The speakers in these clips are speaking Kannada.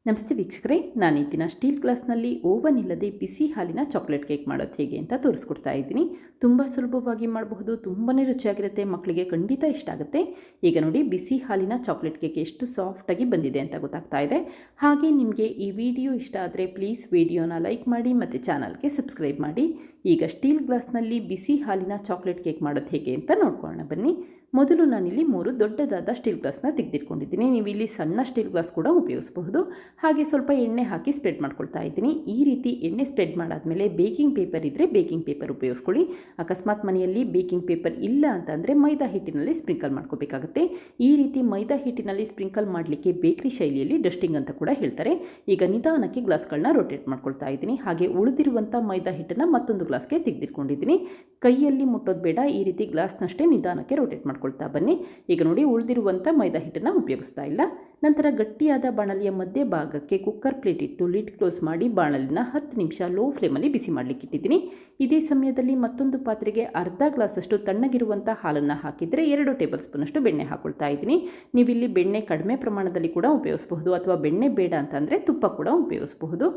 ನಮಸ್ತೆ ವೀಕ್ಷಕರೇ, ನಾನು ಈ ದಿನ ಸ್ಟೀಲ್ ಗ್ಲಾಸ್ನಲ್ಲಿ ಓವನ್ ಇಲ್ಲದೆ ಬಿಸಿ ಹಾಲಿನ ಚಾಕ್ಲೇಟ್ ಕೇಕ್ ಮಾಡೋದು ಹೇಗೆ ಅಂತ ತೋರಿಸ್ಕೊಡ್ತಾ ಇದ್ದೀನಿ. ತುಂಬ ಸುಲಭವಾಗಿ ಮಾಡಬಹುದು, ತುಂಬಾ ರುಚಿಯಾಗಿರುತ್ತೆ, ಮಕ್ಕಳಿಗೆ ಖಂಡಿತ ಇಷ್ಟ ಆಗುತ್ತೆ. ಈಗ ನೋಡಿ, ಬಿಸಿ ಹಾಲಿನ ಚಾಕ್ಲೇಟ್ ಕೇಕ್ ಎಷ್ಟು ಸಾಫ್ಟಾಗಿ ಬಂದಿದೆ ಅಂತ ಗೊತ್ತಾಗ್ತಾ ಇದೆ. ಹಾಗೆ ನಿಮಗೆ ಈ ವಿಡಿಯೋ ಇಷ್ಟ ಆದರೆ ಪ್ಲೀಸ್ ವಿಡಿಯೋನ ಲೈಕ್ ಮಾಡಿ ಮತ್ತು ಚಾನಲ್ಗೆ ಸಬ್ಸ್ಕ್ರೈಬ್ ಮಾಡಿ. ಈಗ ಸ್ಟೀಲ್ ಗ್ಲಾಸ್ನಲ್ಲಿ ಬಿಸಿ ಹಾಲಿನ ಚಾಕ್ಲೇಟ್ ಕೇಕ್ ಮಾಡೋದು ಹೇಗೆ ಅಂತ ನೋಡ್ಕೊಳ್ಳೋಣ ಬನ್ನಿ. ಮೊದಲು ನಾನಿಲ್ಲಿ 3 ದೊಡ್ಡದಾದ ಸ್ಟೀಲ್ ಗ್ಲಾಸ್ನ ತೆಗೆದಿಟ್ಕೊಂಡಿದ್ದೀನಿ. ನೀವು ಇಲ್ಲಿ ಸಣ್ಣ ಸ್ಟೀಲ್ ಗ್ಲಾಸ್ ಕೂಡ ಉಪಯೋಗಿಸಬಹುದು. ಹಾಗೆ ಸ್ವಲ್ಪ ಎಣ್ಣೆ ಹಾಕಿ ಸ್ಪ್ರೆಡ್ ಮಾಡ್ಕೊಳ್ತಾ ಇದ್ದೀನಿ. ಈ ರೀತಿ ಎಣ್ಣೆ ಸ್ಪ್ರೆಡ್ ಮಾಡಾದಮೇಲೆ ಬೇಕಿಂಗ್ ಪೇಪರ್ ಇದ್ದರೆ ಬೇಕಿಂಗ್ ಪೇಪರ್ ಉಪಯೋಗಿಸ್ಕೊಳ್ಳಿ. ಅಕಸ್ಮಾತ್ ಮನೆಯಲ್ಲಿ ಬೇಕಿಂಗ್ ಪೇಪರ್ ಇಲ್ಲ ಅಂತಂದರೆ ಮೈದಾ ಹಿಟ್ಟಿನಲ್ಲಿ ಸ್ಪ್ರಿಂಕಲ್ ಮಾಡ್ಕೋಬೇಕಾಗುತ್ತೆ. ಈ ರೀತಿ ಮೈದಾ ಹಿಟ್ಟಿನಲ್ಲಿ ಸ್ಪ್ರಿಂಕಲ್ ಮಾಡಲಿಕ್ಕೆ ಬೇಕ್ರಿ ಶೈಲಿಯಲ್ಲಿ ಡಸ್ಟಿಂಗ್ ಅಂತ ಕೂಡ ಹೇಳ್ತಾರೆ. ಈಗ ನಿಧಾನಕ್ಕೆ ಗ್ಲಾಸ್ಗಳನ್ನ ರೊಟೇಟ್ ಮಾಡ್ಕೊಳ್ತಾ ಇದ್ದೀನಿ. ಹಾಗೆ ಉಳಿದಿರುವಂಥ ಮೈದಾ ಹಿಟ್ಟನ್ನು ಮತ್ತೊಂದು ಗ್ಲಾಸ್ಗೆ ತೆಗೆದಿಟ್ಕೊಂಡಿದ್ದೀನಿ. ಕೈಯಲ್ಲಿ ಮುಟ್ಟೋದು ಬೇಡ, ಈ ರೀತಿ ಗ್ಲಾಸ್ನಷ್ಟೇ ನಿಧಾನಕ್ಕೆ ರೊಟೇಟ್ ಮಾಡ್ಕೊಳ್ತಾ ಬನ್ನಿ. ಈಗ ನೋಡಿ, ಉಳಿದಿರುವಂಥ ಮೈದಾ ಹಿಟ್ಟನ್ನು ಉಪಯೋಗಿಸ್ತಾ ಇಲ್ಲ. ನಂತರ ಗಟ್ಟಿಯಾದ ಬಾಣಲಿಯ ಮಧ್ಯ ಭಾಗಕ್ಕೆ ಕುಕ್ಕರ್ ಪ್ಲೇಟ್ ಇಟ್ಟು ಲಿಡ್ ಕ್ಲೋಸ್ ಮಾಡಿ ಬಾಣಲಿನ 10 ನಿಮಿಷ ಲೋ ಫ್ಲೇಮಲ್ಲಿ ಬಿಸಿ ಮಾಡಲಿಕ್ಕೆ ಇಟ್ಟಿದ್ದೀನಿ. ಇದೇ ಸಮಯದಲ್ಲಿ ಮತ್ತೊಂದು ಪಾತ್ರೆಗೆ ಅರ್ಧ ಗ್ಲಾಸಷ್ಟು ತಣ್ಣಗಿರುವಂಥ ಹಾಲನ್ನು ಹಾಕಿದರೆ 2 ಟೇಬಲ್ ಸ್ಪೂನಷ್ಟು ಬೆಣ್ಣೆ ಹಾಕೊಳ್ತಾ ಇದ್ದೀನಿ. ನೀವಿಲ್ಲಿ ಬೆಣ್ಣೆ ಕಡಿಮೆ ಪ್ರಮಾಣದಲ್ಲಿ ಕೂಡ ಉಪಯೋಗಿಸಬಹುದು, ಅಥವಾ ಬೆಣ್ಣೆ ಬೇಡ ಅಂತಂದರೆ ತುಪ್ಪ ಕೂಡ ಉಪಯೋಗಿಸಬಹುದು.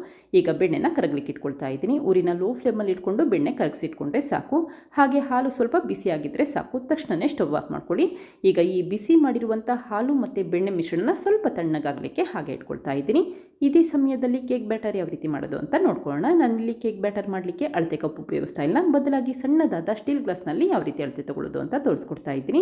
ಈಗ ಬೆಣ್ಣೆನ ಕರಗಲಿಕ್ಕೆ ಇಟ್ಕೊಳ್ತಾ ಇದ್ದೀನಿ. ಊರಿನ ಲೋ ಫ್ಲೇಮಲ್ಲಿ ಇಟ್ಕೊಂಡು ಬೆಣ್ಣೆ ಕರಗಿಸಿಟ್ಕೊಂಡ್ರೆ ಸಾಕು. ಹಾಗೆ ಹಾಲು ಸ್ವಲ್ಪ ಬಿಸಿಯಾಗಿದ್ದರೆ ಸಾಕು. ತಕ್ಷಣವೇ ಸ್ಟವ್ ಆಫ್ ಮಾಡ್ಕೊಳ್ಳಿ. ಈಗ ಈ ಬಿಸಿ ಮಾಡಿರುವಂಥ ಹಾಲು ಮತ್ತು ಬೆಣ್ಣೆ ಮಿಶ್ರಣ ಸ್ವಲ್ಪ ತಣ್ಣಗಾಗಲಿಕ್ಕೆ ಹಾಗೆ ಇಟ್ಕೊಳ್ತಾ ಇದ್ದೀನಿ. ಇದೇ ಸಮಯದಲ್ಲಿ ಕೇಕ್ ಬ್ಯಾಟರ್ ಯಾವ ರೀತಿ ಮಾಡೋದು ಅಂತ ನೋಡ್ಕೊಳ್ಳೋಣ. ನಾನಿಲ್ಲಿ ಕೇಕ್ ಬ್ಯಾಟರ್ ಮಾಡಲಿಕ್ಕೆ ಅಳತೆ ಕಪ್ ಉಪಯೋಗಿಸ್ತಾ ಇಲ್ಲ, ಬದಲಾಗಿ ಸಣ್ಣದಾದ ಸ್ಟೀಲ್ ಗ್ಲಾಸ್ನಲ್ಲಿ ಯಾವ ರೀತಿ ಅಳತೆ ತಗೊಳ್ಳೋದು ಅಂತ ತೋರಿಸ್ಕೊಡ್ತಾ ಇದ್ದೀನಿ.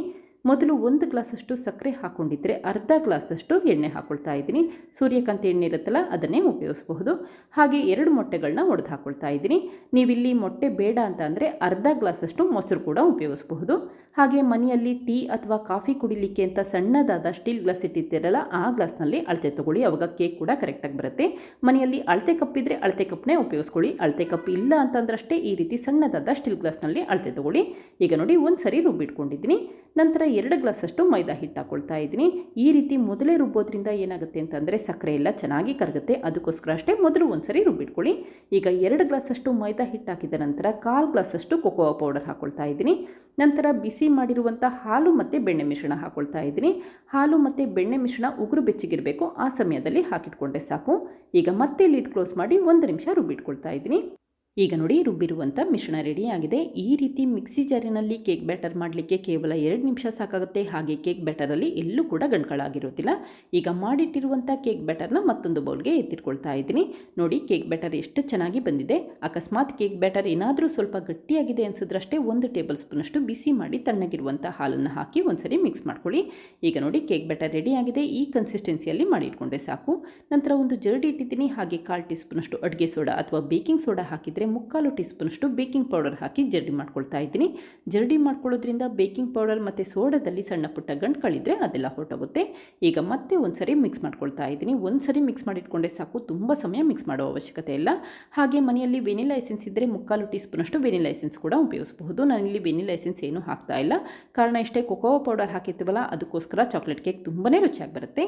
ಮೊದಲು 1 ಗ್ಲಾಸಷ್ಟು ಸಕ್ಕರೆ ಹಾಕ್ಕೊಂಡಿದ್ದರೆ ಅರ್ಧ ಗ್ಲಾಸಷ್ಟು ಎಣ್ಣೆ ಹಾಕ್ಕೊಳ್ತಾ ಇದ್ದೀನಿ. ಸೂರ್ಯಕಾಂತಿ ಎಣ್ಣೆ ಇರುತ್ತಲ್ಲ, ಅದನ್ನೇ ಉಪಯೋಗಿಸಬಹುದು. ಹಾಗೆ 2 ಮೊಟ್ಟೆಗಳನ್ನ ಒಡೆದು ಹಾಕ್ಕೊಳ್ತಾ ಇದ್ದೀನಿ. ನೀವಿಲ್ಲಿ ಮೊಟ್ಟೆ ಬೇಡ ಅಂತ ಅಂದರೆ ಅರ್ಧ ಗ್ಲಾಸಷ್ಟು ಮೊಸರು ಕೂಡ ಉಪಯೋಗಿಸಬಹುದು. ಹಾಗೆ ಮನೆಯಲ್ಲಿ ಟೀ ಅಥವಾ ಕಾಫಿ ಕುಡಿಲಿಕ್ಕೆ ಅಂತ ಸಣ್ಣದಾದ ಸ್ಟೀಲ್ ಗ್ಲಾಸ್ ಇಟ್ಟಿರ್ತೀರಲ್ಲ, ಆ ಗ್ಲಾಸ್ನಲ್ಲಿ ಅಳತೆ ತಗೊಳ್ಳಿ. ಅವಾಗ ಕೇಕ್ ಕೂಡ ಕರೆಕ್ಟಾಗಿ ಬರುತ್ತೆ. ಮನೆಯಲ್ಲಿ ಅಳತೆ ಕಪ್ ಇದ್ದರೆ ಅಳತೆ ಕಪ್ನೇ ಉಪಯೋಗಿಸ್ಕೊಳ್ಳಿ. ಅಳತೆ ಕಪ್ ಇಲ್ಲ ಅಂತಂದ್ರಷ್ಟೇ ಈ ರೀತಿ ಸಣ್ಣದಾದ ಸ್ಟೀಲ್ ಗ್ಲಾಸ್ನಲ್ಲಿ ಅಳತೆ ತಗೊಳ್ಳಿ. ಈಗ ನೋಡಿ, ಒಂದು ಸರಿ ರುಬ್ಬಿಟ್ಕೊಂಡಿದ್ದೀನಿ. ನಂತರ 2 ಗ್ಲಾಸಷ್ಟು ಮೈದಾ ಹಿಟ್ಟು ಹಾಕ್ಕೊಳ್ತಾ ಇದ್ದೀನಿ. ಈ ರೀತಿ ಮೊದಲೇ ರುಬ್ಬೋದ್ರಿಂದ ಏನಾಗುತ್ತೆ ಅಂತಂದರೆ ಸಕ್ಕರೆ ಎಲ್ಲ ಚೆನ್ನಾಗಿ ಕರಗುತ್ತೆ. ಅದಕ್ಕೋಸ್ಕರ ಅಷ್ಟೇ ಮೊದಲು ಒಂದು ಸರಿ ರುಬ್ಬಿಟ್ಕೊಳ್ಳಿ. ಈಗ 2 ಗ್ಲಾಸಷ್ಟು ಮೈದಾ ಹಿಟ್ಟು ಹಾಕಿದ ನಂತರ 1/4 ಗ್ಲಾಸಷ್ಟು ಕೊಕೋ ಪೌಡರ್ ಹಾಕ್ಕೊಳ್ತಾ ಇದ್ದೀನಿ. ನಂತರ ಬಿಸಿ ಮಾಡಿರುವಂಥ ಹಾಲು ಮತ್ತು ಬೆಣ್ಣೆ ಮಿಶ್ರಣ ಹಾಕ್ಕೊಳ್ತಾ ಇದ್ದೀನಿ. ಹಾಲು ಮತ್ತು ಬೆಣ್ಣೆ ಮಿಶ್ರಣ ಉಗುರು ಬೆಚ್ಚಗಿರಬೇಕು, ಆ ಸಮಯದಲ್ಲಿ ಹಾಕಿಟ್ಕೊಂಡ್ರೆ ಸಾಕು. ಈಗ ಮತ್ತೆ ಲಿಡ್ ಕ್ಲೋಸ್ ಮಾಡಿ 1 ನಿಮಿಷ ರುಬ್ಬಿಟ್ಕೊಳ್ತಾ ಇದ್ದೀನಿ. ಈಗ ನೋಡಿ, ರುಬ್ಬಿರುವಂಥ ಮಿಶ್ರಣ ರೆಡಿಯಾಗಿದೆ. ಈ ರೀತಿ ಮಿಕ್ಸಿ ಜಾರಿನಲ್ಲಿ ಕೇಕ್ ಬ್ಯಾಟರ್ ಮಾಡಲಿಕ್ಕೆ ಕೇವಲ 2 ನಿಮಿಷ ಸಾಕಾಗುತ್ತೆ. ಹಾಗೆ ಕೇಕ್ ಬ್ಯಾಟರಲ್ಲಿ ಎಲ್ಲೂ ಕೂಡ ಗಂಟುಗಳಾಗಿರೋದಿಲ್ಲ. ಈಗ ಮಾಡಿಟ್ಟಿರುವಂಥ ಕೇಕ್ ಬ್ಯಾಟರ್ನ ಮತ್ತೊಂದು ಬೌಲ್ಗೆ ಎತ್ತಿಟ್ಕೊಳ್ತಾ ಇದ್ದೀನಿ. ನೋಡಿ, ಕೇಕ್ ಬ್ಯಾಟರ್ ಎಷ್ಟು ಚೆನ್ನಾಗಿ ಬಂದಿದೆ. ಅಕಸ್ಮಾತ್ ಕೇಕ್ ಬ್ಯಾಟರ್ ಏನಾದರೂ ಸ್ವಲ್ಪ ಗಟ್ಟಿಯಾಗಿದೆ ಅನಿಸಿದ್ರಷ್ಟೇ 1 ಟೇಬಲ್ ಸ್ಪೂನಷ್ಟು ಬಿಸಿ ಮಾಡಿ ತಣ್ಣಗಿರುವಂಥ ಹಾಲನ್ನು ಹಾಕಿ ಒಂದ್ಸರಿ ಮಿಕ್ಸ್ ಮಾಡ್ಕೊಳ್ಳಿ. ಈಗ ನೋಡಿ, ಕೇಕ್ ಬ್ಯಾಟರ್ ರೆಡಿಯಾಗಿದೆ. ಈ ಕನ್ಸಿಸ್ಟೆನ್ಸಿಯಲ್ಲಿ ಮಾಡಿಟ್ಕೊಂಡ್ರೆ ಸಾಕು. ನಂತರ ಒಂದು ಜರಡಿ ಇಟ್ಟಿದ್ದೀನಿ. ಹಾಗೆ 1/4 ಟೀ ಸ್ಪೂನಷ್ಟು ಅಡುಗೆ ಸೋಡಾ ಅಥವಾ ಬೇಕಿಂಗ್ ಸೋಡಾ ಹಾಕಿದರೆ 3/4 ಟೀ ಸ್ಪೂನಷ್ಟು ಬೇಕಿಂಗ್ ಪೌಡರ್ ಹಾಕಿ ಜರಡಿ ಮಾಡ್ಕೊಳ್ತಾ ಇದ್ದೀನಿ. ಜರಡಿ ಮಾಡ್ಕೊಳ್ಳೋದ್ರಿಂದ ಬೇಕಿಂಗ್ ಪೌಡರ್ ಮತ್ತು ಸೋಡಾದಲ್ಲಿ ಸಣ್ಣ ಪುಟ್ಟ ಗಂಟುಗಳಿದ್ರೆ ಅದೆಲ್ಲ ಹೊರಟೋಗುತ್ತೆ. ಈಗ ಮತ್ತೆ ಒಂದ್ಸರಿ ಮಿಕ್ಸ್ ಮಾಡ್ಕೊಳ್ತಾ ಇದ್ದೀನಿ. ಒಂದ್ಸರಿ ಮಿಕ್ಸ್ ಮಾಡಿಟ್ಕೊಂಡ್ರೆ ಸಾಕು, ತುಂಬ ಸಮಯ ಮಿಕ್ಸ್ ಮಾಡೋ ಅವಶ್ಯಕತೆ ಇಲ್ಲ. ಹಾಗೆ ಮನೆಯಲ್ಲಿ ವೆನಿಲಾ ಎಸೆನ್ಸ್ ಇದ್ದರೆ 3/4 ಟೀ ಸ್ಪೂನಷ್ಟು ವೆನಿಲಾ ಎಸೆನ್ಸ್ ಕೂಡ ಉಪಯೋಗಿಸಬಹುದು. ನಾನಿಲ್ಲಿ ವೆನಿಲಾ ಎಸೆನ್ಸ್ ಏನೂ ಹಾಕ್ತಾ ಇಲ್ಲ, ಕಾರಣ ಇಷ್ಟೇ, ಕೊಕೋ ಪೌಡರ್ ಹಾಕಿರ್ತೀವಲ್ಲ, ಅದಕ್ಕೋಸ್ಕರ ಚಾಕ್ಲೇಟ್ ಕೇಕ್ ತುಂಬಾ ರುಚಿಯಾಗಿ ಬರುತ್ತೆ.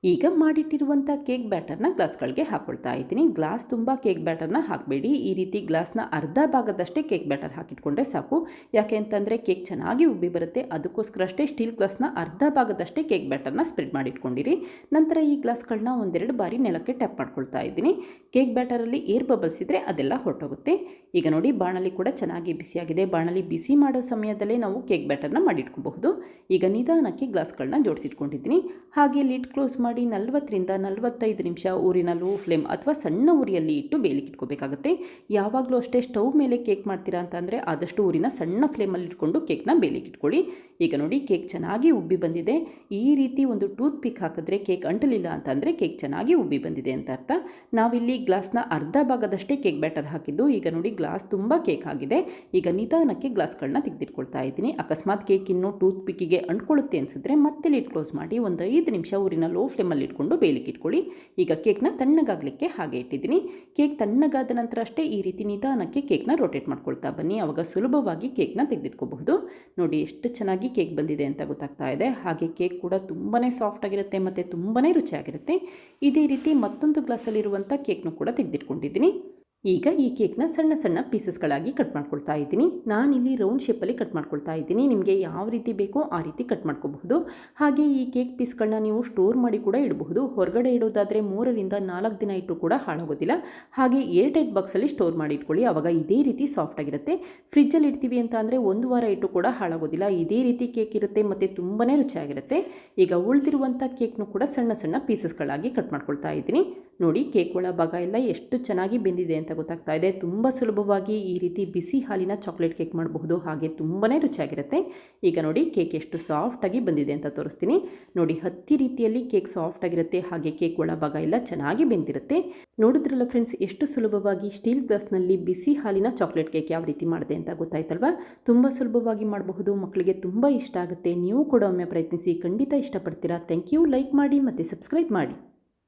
ಈಗ ಮಾಡಿಟ್ಟಿರುವಂಥ ಕೇಕ್ ಬ್ಯಾಟರ್ನ ಗ್ಲಾಸ್ಗಳಿಗೆ ಹಾಕ್ಕೊಳ್ತಾ ಇದ್ದೀನಿ. ಗ್ಲಾಸ್ ತುಂಬ ಕೇಕ್ ಬ್ಯಾಟರ್ನ ಹಾಕಬೇಡಿ. ಈ ರೀತಿ ಗ್ಲಾಸ್ನ ಅರ್ಧ ಭಾಗದಷ್ಟೇ ಕೇಕ್ ಬ್ಯಾಟರ್ ಹಾಕಿಟ್ಕೊಂಡ್ರೆ ಸಾಕು. ಯಾಕೆ ಅಂತಂದರೆ ಕೇಕ್ ಚೆನ್ನಾಗಿ ಉಬ್ಬಿ ಬರುತ್ತೆ. ಅದಕ್ಕೋಸ್ಕರ ಅಷ್ಟೇ ಸ್ಟೀಲ್ ಗ್ಲಾಸ್ನ ಅರ್ಧ ಭಾಗದಷ್ಟೇ ಕೇಕ್ ಬ್ಯಾಟರ್ನ ಸ್ಪ್ರೆಡ್ ಮಾಡಿಟ್ಕೊಂಡಿರಿ. ನಂತರ ಈ ಗ್ಲಾಸ್ಗಳನ್ನ 1-2 ಬಾರಿ ನೆಲಕ್ಕೆ ಟ್ಯಾಪ್ ಮಾಡ್ಕೊಳ್ತಾ ಇದ್ದೀನಿ. ಕೇಕ್ ಬ್ಯಾಟರಲ್ಲಿ ಏರ್ ಬಬಲ್ಸ್ ಇದ್ದರೆ ಅದೆಲ್ಲ ಹೊರಟೋಗುತ್ತೆ. ಈಗ ನೋಡಿ, ಬಾಣಲಿ ಕೂಡ ಚೆನ್ನಾಗಿ ಬಿಸಿಯಾಗಿದೆ. ಬಾಣಲಿ ಬಿಸಿ ಮಾಡೋ ಸಮಯದಲ್ಲೇ ನಾವು ಕೇಕ್ ಬ್ಯಾಟರ್ನ ಮಾಡಿಟ್ಕೋಬಹುದು. ಈಗ ನಿಧಾನಕ್ಕೆ ಗ್ಲಾಸ್ಗಳನ್ನ ಜೋಡಿಸಿಟ್ಕೊಂಡಿದ್ದೀನಿ. ಹಾಗೆ ಲಿಡ್ ಕ್ಲೋಸ್ ಮಾಡಿ 40ರಿಂದ 45 ನಿಮಿಷ ಊರಿನ ಲೋ ಫ್ಲೇಮ್ ಅಥವಾ ಸಣ್ಣ ಉರಿಯಲ್ಲಿ ಇಟ್ಟು ಬೇಯಲಿಕ್ಕೆ ಇಟ್ಕೋಬೇಕಾಗುತ್ತೆ. ಯಾವಾಗಲೂ ಅಷ್ಟೇ ಸ್ಟವ್ ಮೇಲೆ ಕೇಕ್ ಮಾಡ್ತೀರಾ ಅಂತಂದರೆ ಆದಷ್ಟು ಊರಿನ ಸಣ್ಣ ಫ್ಲೇಮಲ್ಲಿ ಇಟ್ಕೊಂಡು ಕೇಕ್ನ ಬೇಯಲಿಕ್ಕೆ ಇಟ್ಕೊಳ್ಳಿ. ಈಗ ನೋಡಿ, ಕೇಕ್ ಚೆನ್ನಾಗಿ ಉಬ್ಬಿ ಬಂದಿದೆ. ಈ ರೀತಿ ಒಂದು ಟೂತ್ ಪಿಕ್ ಹಾಕಿದ್ರೆ ಕೇಕ್ ಅಂಟಲಿಲ್ಲ ಅಂತಂದರೆ ಕೇಕ್ ಚೆನ್ನಾಗಿ ಉಬ್ಬಿ ಬಂದಿದೆ ಅಂತ ಅರ್ಥ. ನಾವಿಲ್ಲಿ ಗ್ಲಾಸ್ನ ಅರ್ಧ ಭಾಗದಷ್ಟೇ ಕೇಕ್ ಬ್ಯಾಟರ್ ಹಾಕಿದ್ದು. ಈಗ ನೋಡಿ, ಗ್ಲಾಸ್ ತುಂಬ ಕೇಕ್ ಆಗಿದೆ. ಈಗ ನಿಧಾನಕ್ಕೆ ಗ್ಲಾಸ್ಗಳನ್ನ ತೆಗೆದಿಟ್ಕೊಳ್ತಾ ಇದ್ದೀನಿ. ಅಕಸ್ಮಾತ್ ಕೇಕ್ ಇನ್ನೂ ಟೂತ್ ಪಿಕ್ಕಿಗೆ ಅಂಟ್ಕೊಳ್ಳುತ್ತೆ ಅನಿಸಿದ್ರೆ ಮತ್ತೆ ಲಿಡ್ ಕ್ಲೋಸ್ ಮಾಡಿ 5 ನಿಮಿಷ ಊರಿನ ಲೋ ಫ್ಲೇಮಲ್ಲಿ ಇಟ್ಕೊಂಡು ಬೇಯಲಿಕ್ಕೆ ಇಟ್ಕೊಳ್ಳಿ. ಈಗ ಕೇಕ್ನ ತಣ್ಣಗಾಗಲಿಕ್ಕೆ ಹಾಗೆ ಇಟ್ಟಿದ್ದೀನಿ. ಕೇಕ್ ತಣ್ಣಗಾದ ನಂತರ ಅಷ್ಟೇ ಈ ರೀತಿ ನಿಧಾನಕ್ಕೆ ಕೇಕ್ನ ರೊಟೇಟ್ ಮಾಡ್ಕೊಳ್ತಾ ಬನ್ನಿ. ಆವಾಗ ಸುಲಭವಾಗಿ ಕೇಕ್ನ ತೆಗೆದಿಟ್ಕೋಬಹುದು. ನೋಡಿ, ಎಷ್ಟು ಚೆನ್ನಾಗಿ ಕೇಕ್ ಬಂದಿದೆ ಅಂತ ಗೊತ್ತಾಗ್ತಾ ಇದೆ. ಹಾಗೆ ಕೇಕ್ ಕೂಡ ತುಂಬಾ ಸಾಫ್ಟ್ ಆಗಿರುತ್ತೆ ಮತ್ತು ತುಂಬಾ ರುಚಿಯಾಗಿರುತ್ತೆ. ಇದೇ ರೀತಿ ಮತ್ತೊಂದು ಗ್ಲಾಸಲ್ಲಿರುವಂಥ ಕೇಕ್ನು ಕೂಡ ತೆಗೆದಿಟ್ಕೊಂಡಿದ್ದೀನಿ. ಈಗ ಈ ಕೇಕ್ನ ಸಣ್ಣ ಸಣ್ಣ ಪೀಸಸ್ಗಳಾಗಿ ಕಟ್ ಮಾಡ್ಕೊಳ್ತಾ ಇದ್ದೀನಿ. ನಾನಿಲ್ಲಿ ರೌಂಡ್ ಶೇಪಲ್ಲಿ ಕಟ್ ಮಾಡ್ಕೊಳ್ತಾ ಇದ್ದೀನಿ. ನಿಮಗೆ ಯಾವ ರೀತಿ ಬೇಕೋ ಆ ರೀತಿ ಕಟ್ ಮಾಡ್ಕೋಬಹುದು. ಹಾಗೆ ಈ ಕೇಕ್ ಪೀಸ್ಗಳನ್ನ ನೀವು ಸ್ಟೋರ್ ಮಾಡಿ ಕೂಡ ಇಡಬಹುದು. ಹೊರಗಡೆ ಇಡೋದಾದರೆ 3 ರಿಂದ 4 ದಿನ ಇಟ್ಟರು ಕೂಡ ಹಾಳಾಗೋದಿಲ್ಲ. ಹಾಗೆ ಏರ್ ಟೈಟ್ ಬಾಕ್ಸಲ್ಲಿ ಸ್ಟೋರ್ ಮಾಡಿ ಇಟ್ಕೊಳ್ಳಿ. ಆವಾಗ ಇದೇ ರೀತಿ ಸಾಫ್ಟ್ ಆಗಿರುತ್ತೆ. ಫ್ರಿಜ್ಜಲ್ಲಿ ಇಡ್ತೀವಿ ಅಂತ ಅಂದರೆ 1 ವಾರ ಇಟ್ಟು ಕೂಡ ಹಾಳಾಗೋದಿಲ್ಲ. ಇದೇ ರೀತಿ ಕೇಕ್ ಇರುತ್ತೆ ಮತ್ತು ತುಂಬಾ ರುಚಿಯಾಗಿರುತ್ತೆ. ಈಗ ಉಳಿದಿರುವಂಥ ಕೇಕ್ನು ಕೂಡ ಸಣ್ಣ ಸಣ್ಣ ಪೀಸಸ್ಗಳಾಗಿ ಕಟ್ ಮಾಡ್ಕೊಳ್ತಾ ಇದ್ದೀನಿ. ನೋಡಿ, ಕೇಕ್ ಒಳ ಭಾಗ ಎಲ್ಲ ಎಷ್ಟು ಚೆನ್ನಾಗಿ ಬೆಂದಿದೆ ಅಂತ ಗೊತ್ತಾಗ್ತಾ ಇದೆ. ತುಂಬ ಸುಲಭವಾಗಿ ಈ ರೀತಿ ಬಿಸಿ ಹಾಲಿನ ಚಾಕ್ಲೇಟ್ ಕೇಕ್ ಮಾಡಬಹುದು. ಹಾಗೆ ತುಂಬಾ ರುಚಿಯಾಗಿರುತ್ತೆ. ಈಗ ನೋಡಿ, ಕೇಕ್ ಎಷ್ಟು ಸಾಫ್ಟಾಗಿ ಬಂದಿದೆ ಅಂತ ತೋರಿಸ್ತೀನಿ. ನೋಡಿ, ಹತ್ತಿ ರೀತಿಯಲ್ಲಿ ಕೇಕ್ ಸಾಫ್ಟ್ ಆಗಿರುತ್ತೆ. ಹಾಗೆ ಕೇಕ್ ಒಳ ಭಾಗ ಎಲ್ಲ ಚೆನ್ನಾಗಿ ಬೆಂದಿರುತ್ತೆ. ನೋಡಿದ್ರಲ್ಲ ಫ್ರೆಂಡ್ಸ್, ಎಷ್ಟು ಸುಲಭವಾಗಿ ಸ್ಟೀಲ್ ಗ್ಲಾಸ್ನಲ್ಲಿ ಬಿಸಿ ಹಾಲಿನ ಚಾಕ್ಲೇಟ್ ಕೇಕ್ ಯಾವ ರೀತಿ ಮಾಡಿದೆ ಅಂತ ಗೊತ್ತಾಯ್ತಲ್ವಾ? ತುಂಬ ಸುಲಭವಾಗಿ ಮಾಡಬಹುದು. ಮಕ್ಕಳಿಗೆ ತುಂಬ ಇಷ್ಟ ಆಗುತ್ತೆ. ನೀವು ಕೂಡ ಒಮ್ಮೆ ಪ್ರಯತ್ನಿಸಿ, ಖಂಡಿತ ಇಷ್ಟಪಡ್ತೀರಾ. Thank you. ಲೈಕ್ ಮಾಡಿ ಮತ್ತು ಸಬ್ಸ್ಕ್ರೈಬ್ ಮಾಡಿ.